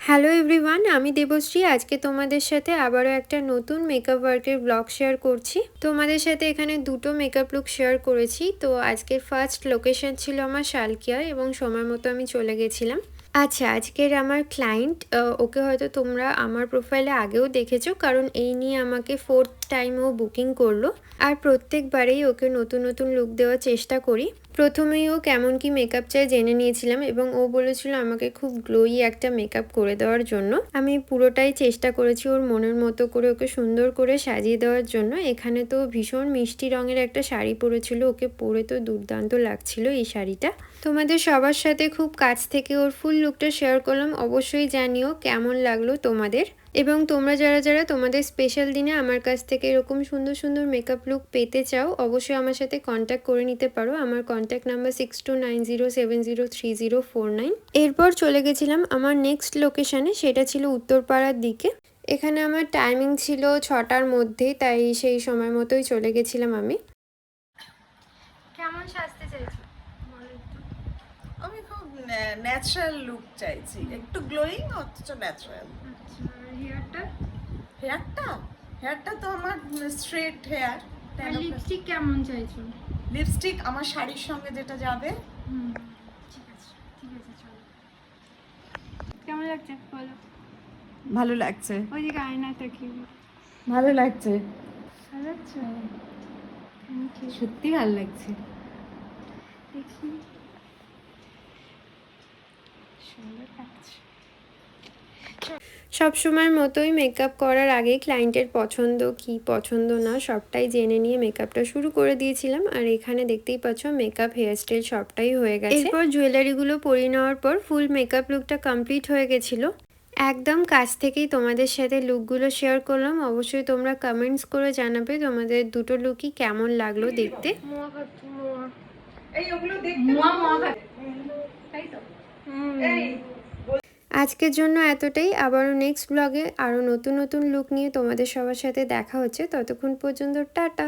Hello everyone, আমি দেবশ্রী। আজকে তোমাদের সাথে আবারও একটা নতুন মেকআপ ওয়ার্কের ব্লগ শেয়ার করছি। তোমাদের সাথে এখানে দুটো মেকআপ লুক শেয়ার করেছি। তো আজকের ফার্স্ট লোকেশন ছিল আমার শালকিয়া এবং সময় মতো আমি চলে গেছিলাম। আচ্ছা, আজকের আমার ক্লায়েন্ট, ওকে হয়তো তোমরা আমার প্রোফাইলে আগেও দেখেছো, কারণ এই নিয়ে আমাকে 4th টাইম ও বুকিং করলো। আর প্রত্যেকবারেই ওকে নতুন নতুন লুক দেওয়ার চেষ্টা করি। প্রথমেই ও কেমন কি মেকআপ চাই জেনে নিয়েছিলাম এবং ও বলেছিল আমাকে খুব গ্লোই একটা মেকআপ করে দেওয়ার জন্য। আমি পুরোটাই চেষ্টা করেছি ওর মনের মতো করে ওকে সুন্দর করে সাজিয়ে দেওয়ার জন্য। এখানে তো ভীষণ মিষ্টি রঙের একটা শাড়ি পরেছিল, ওকে পরে তো দুর্দান্ত লাগছিল এই শাড়িটা। তোমাদের সবার সাথে খুব কাছ থেকে ওর ফুল লুকটা শেয়ার করলাম। অবশ্যই জানিও কেমন লাগলো তোমাদের। এবং তোমরা যারা যারা তোমাদের স্পেশাল দিনে আমার কাছ থেকে এরকম সুন্দর সুন্দর মেকআপ লুক পেতে চাও, অবশ্যই আমার সাথে কন্ট্যাক্ট করে নিতে পারো। আমার কন্ট্যাক্ট নাম্বার 6290703049। এরপর চলে গেছিলাম আমার নেক্সট লোকেশানে, সেটা ছিল উত্তরপাড়ার দিকে। এখানে আমার টাইমিং ছিল 6টার মধ্যে, তাই সেই সময় মতোই চলে গেছিলাম আমি। কেমন সাজতে চাইছো? আমি খুব ন্যাচারাল লুক চাইছি, একটু গ্লোয়িং অথচ ন্যাচারাল। হেয়ারটা তো আমার স্ট্রেট হেয়ার। লিপস্টিক কেমন চাইছো? লিপস্টিক আমার শাড়ির সঙ্গে যেটা যাবে। ঠিক আছে, চলো। কেমন লাগছে বলো? ভালো লাগছে। ওইদিকে আয়নাটা কি ভালো লাগছে। ভালো লাগছে? সত্যি ভালো লাগছে। দেখি, সুন্দর লাগছে। সবসময়ের মতোই মেকআপ করার আগে ক্লায়েন্টের পছন্দ কি পছন্দ না সবটাই জেনে নিয়ে মেকআপটা শুরু করে দিয়েছিলাম। আর এখানে দেখতেই পাচ্ছ মেকআপ, হেয়ারস্টাইল সবটাই হয়ে গেছে। এরপর জুয়েলারিগুলো পরিয়ে নেওয়ার পর ফুল মেকআপ লুকটা কমপ্লিট হয়ে গেছিলো। একদম কাছ থেকেই তোমাদের সাথে লুকগুলো শেয়ার করলাম। অবশ্যই তোমরা কমেন্টস করে জানাবে তোমাদের দুটো লুকই কেমন লাগলো দেখতে। আজকের জন্য এতটাই। আবারও নেক্সট ব্লগে আরও নতুন নতুন লুক নিয়ে তোমাদের সবার সাথে দেখা হচ্ছে। ততক্ষণ পর্যন্ত টাটা।